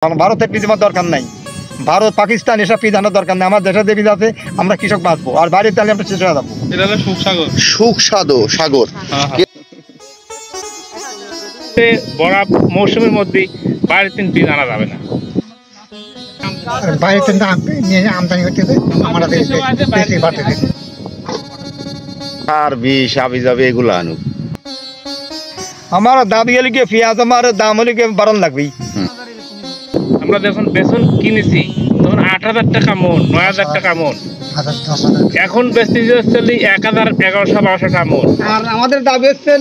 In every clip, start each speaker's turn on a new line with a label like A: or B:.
A: ভারতের পিস আমার দরকার নাই, ভারত পাকিস্তান এসব পিস আনার দরকার নেই। আমার দেশের যে পিস আছে আমরা কৃষক বাঁচবো, আর বাইরের তাহলে আমরা শেষ হয়ে যাবো।
B: এটা হলো
C: সুখসাগর সাগর।
B: বড়া মৌসুমের মধ্যে বাইরের তিন পিস আনা যাবে না,
D: বাইরে থেকে আমদানি হচ্ছে আমরা দেশে বাড়তে
C: আর বিষ আবি যাবে এগুলো আনুক।
A: আমার দাবি হলে গিয়ে পেঁয়াজ আমার দাম হলে গিয়ে বাড়ন লাগবেই।
B: আমরা যখন বেসন কিনেছি তখন 8,000 টাকা মন, 9,000 টাকা মন, এখন বেশি চলি 1,000, 1,100, 1,200 টাকা মন।
E: আর আমাদের দাবি হচ্ছে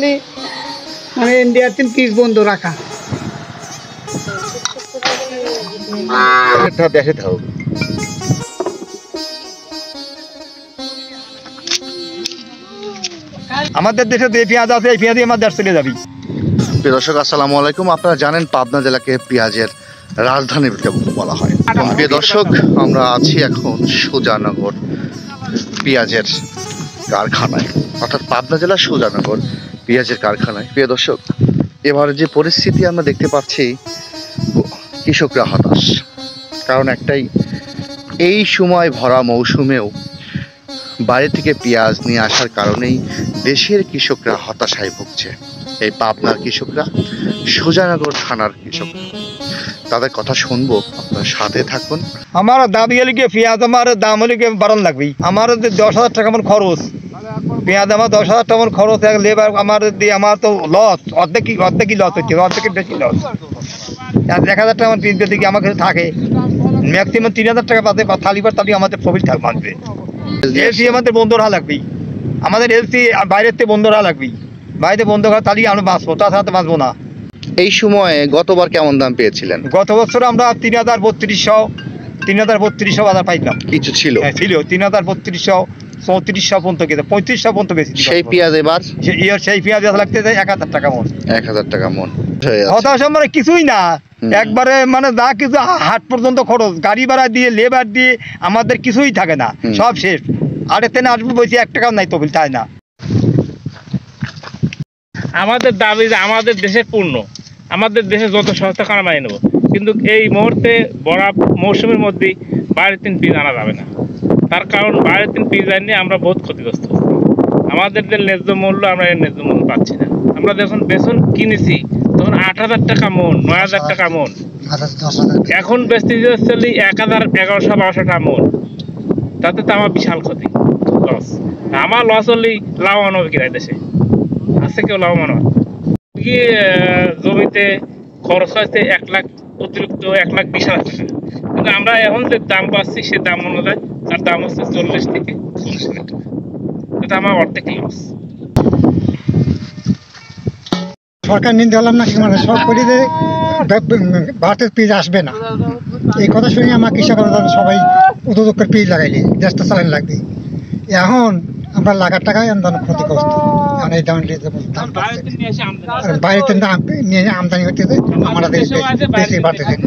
E: মানে ইন্ডিয়ার তিন পিস বন্ধ রাখা।
C: দেশে থাকুক।
A: আমাদের দেশে যে পেঁয়াজ আছে এই পেঁয়াজই আমার দেশ চলে যাবি।
C: প্রিয় দর্শক আসসালামু আলাইকুম। আপনারা জানেন পাবনা জেলাকে পেঁয়াজের রাজধানী বলা হয়। প্রিয় দর্শক, আমরা আছি এখন সুজানগর পেঁয়াজের কারখানায়, অর্থাৎ পাবনা জেলার সুজানগর পেঁয়াজের কারখানায়। প্রিয় দর্শক, এবারে যে পরিস্থিতি আমরা দেখতে পাচ্ছি, কৃষকরা হতাশ। কারণ একটাই, এই সময় ভরা মৌসুমেও বাইরে থেকে পেঁয়াজ নিয়ে আসার কারণেই দেশের কৃষকরা হতাশায় ভুগছে। এই পাবনার কৃষকরা, সুজানগর থানার কৃষক, তাদের কথা শুনবো, আপনার সাথে থাকুন।
A: আমার দাবি হলে গিয়ে পেঁয়াজ আমার দাম হলে গিয়ে বাড়ন লাগবেই। আমার 10,000 টাকা আমার খরচ, পেঁয়াজ আমার 10,000 টাকা আমার খরচ, লেবার আমার দিয়ে আমার তো লস, অর্ধেকই লস হচ্ছে, অর্ধেকের বেশি লস। আর 1,000 টাকা আমার পিস দিকে আমার কাছে থাকে, ম্যাক্সিমাম 3,000 টাকা পাতে থালিবার তালি আমাদের প্রফিট থাকবে। এলসি আমাদের বন্ধ রাখা লাগবেই, আমাদের এলসি বাইরের থেকে বন্ধ রাখা লাগবেই, বাইরে বন্ধ করা তালি আমরা বাঁচবো, তাছাড়া তো বাঁচবো না।
C: এই সময়ে গতবার কেমন দাম পেয়েছিলেন?
A: গত বছর আমরা 3,3200 বাজার পাইতাম,
C: কিছু ছিল
A: ছিল 3,3200, 3400 পর্যন্ত গেছে, 3500 পর্যন্ত বেশি।
C: সেই পেঁয়াজ এবার
A: সেই পেঁয়াজ লাগতেছে 1,000 টাকা মন।
C: 1,000 টাকা মন।
A: হতাশ মানে কিছুই না, একবারে মানে যা কিছু হাট পর্যন্ত খরচ, গাড়ি ভাড়া দিয়ে লেবার দিয়ে আমাদের কিছুই থাকে না, সব শেষ। আর এতে না আসবো বলছি 1 টাকাও নাই, তবিল তাই না।
B: আমাদের দাবি যে আমাদের দেশের পণ্য আমাদের দেশে যত সস্তা খানা মানিয়ে নেবো, কিন্তু এই মুহূর্তে বড়া মৌসুমের মধ্যে বাইরের তিন পিস আনা যাবে না। তার কারণ বাইরের তিন পিস আনিয়ে আমরা বহুত ক্ষতিগ্রস্ত হচ্ছি। আমাদের যে ন্যায্য মূল্য, আমরা এর ন্যায্য মূল্য পাচ্ছি না। আমরা যখন বেসন কিনেছি তখন 8,000 টাকা মন, 9,000 টাকা মন, এখন বেশি চলি 1,000, 1,100, 1,200 টাকা মন। তাতে তো আমার বিশাল ক্ষতি, লস। আমার লস হলেই লাভবান হবে কিনা দেশে? আছে কেউ লাভবান হবে? জমিতে খরচ হয়েছে 1 লাখ, অতিরিক্ত 1,20,000 টাকা, কিন্তু আমরা এখন যে দাম পাচ্ছি সে দাম অনুযায়ী তার দাম হচ্ছে 40 থেকে 40 লাখ টাকা। এটা আমার অর্ধেক লস।
D: সরকার নিন্দে হলাম না, মানে সব করে ভারতের পিস আসবে না, এই কথা শুনে আমার কৃষকরা সবাই উদ্যোগ পিস লাগাইলি, দেশটা চালানো লাগবে। এখন আমরা লাগার টাকায় আমরা ক্ষতিগ্রস্ত। কারণ এই দাম বাইরে থেকে নিয়ে আমদানি হচ্ছে আমরা দেশে বাড়তে থাকে।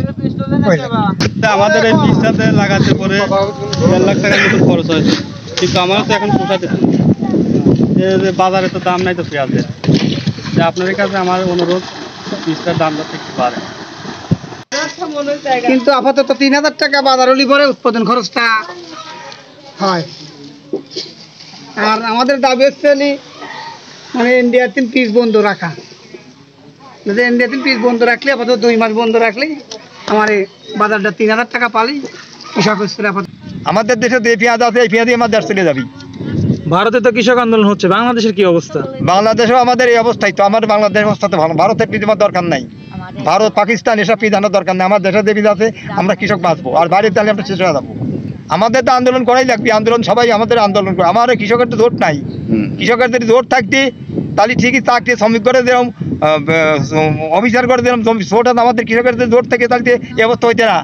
F: আমাদের এই পিসটাতে লাগাতে পরে 1.5 লাখ টাকার মতো খরচ হয়েছে, কিন্তু আমার তো এখন পোষাতে বাজারে তো দাম নাই তো পেঁয়াজের। আপনাদের কাছে আমার অনুরোধ, পিসটার দামটা একটু বাড়ে।
E: কিন্তু আপাতত 3,000 টাকা বাজার হলে পরে উৎপাদন খরচটা হয়। আর আমাদের দাবি হচ্ছে মানে ইন্ডিয়ার তিন পিস বন্ধ রাখা। ইন্ডিয়ার তিন পিস বন্ধ রাখলে, আপাতত 2 মাস বন্ধ রাখলে আমার এই বাজারটা 3,000 টাকা পালি কৃষক হচ্ছে। আপাতত
A: আমাদের দেশে যে পেঁয়াজ আছে এই পেঁয়াজই আমার দেশ চলে যাবি।
F: ভারতে তো কৃষক আন্দোলন হচ্ছে, বাংলাদেশের কি অবস্থা?
A: বাংলাদেশেও আমাদের এই অবস্থায় তো, আমার বাংলাদেশ অবস্থা তো ভালো। ভারতের পিস আমার দরকার নাই, ভারত পাকিস্তান এসব পিস আনার দরকার নেই। আমার দেশের যে পিস আছে আমরা কৃষক বাঁচবো, আর বাইরের তাহলে আমরা শেষ হয়ে যাবো। আমাদের তো আন্দোলন করাই লাগবে, আন্দোলন সবাই আমাদের আন্দোলন করে। আমার কৃষকের তো জোট নাই, কৃষকের যদি জোট থাকতে তাহলে ঠিকই চাকরি শ্রমিক করে দিলাম, অফিসার করে দিলাম, জোট আমাদের কৃষকের যদি জোট থাকে তাহলে এই অবস্থা হইতে না।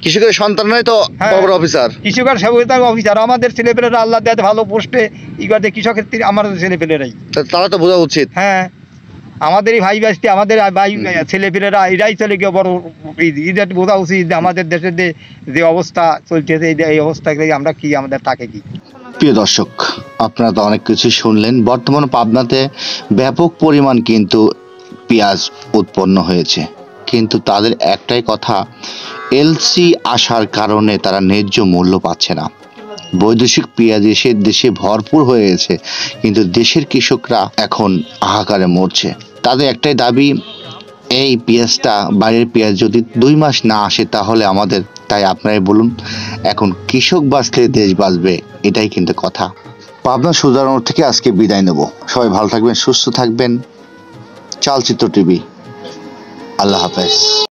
C: কৃষকের সন্তানরাই তো বড় অফিসার,
A: কৃষকের সবাই অফিসার। আমাদের ছেলেপেলেরা আল্লাহ দেয় ভালো পোস্টে ই করতে, কৃষকের আমাদের ছেলেপেলেরাই,
C: তারা তো বোঝা উচিত।
A: হ্যাঁ, আমাদের এই ভাই বাস্তি, আমাদের ভাই ছেলেপেলেরা এরাই চলে গিয়ে বড় ঈদের বোঝা উচিত আমাদের দেশের যে অবস্থা চলতেছে, এই অবস্থাকে আমরা কি, আমাদের তাকে কি।
C: প্রিয় দর্শক, আপনারা তো অনেক কিছু শুনলেন। বর্তমান পাবনাতে ব্যাপক পরিমাণ কিন্তু পেঁয়াজ উৎপন্ন হয়েছে। কিন্তু তাদের একটাই কথা, এলসি আসার কারণে তারা ন্যায্য মূল্য পাচ্ছে না। বৈদেশিক পেঁয়াজ এসে দেশে ভরপুর হয়ে গেছে, কিন্তু দেশের কৃষকরা এখন হাহাকারে মরছে। তাদের একটাই দাবি, এই পেঁয়াজটা, বাইরের পেঁয়াজ যদি 2 মাস না আসে তাহলে আমাদের, তাই আপনারাই বলুন, এখন কৃষক বাঁচলে দেশ বাঁচবে, এটাই কিন্তু কথা। পাবনা সুজানগর থেকে আজকে বিদায় নেব। সবাই ভালো থাকবেন, সুস্থ থাকবেন। চালচিত্র টিভি, আল্লাহ হাফেজ।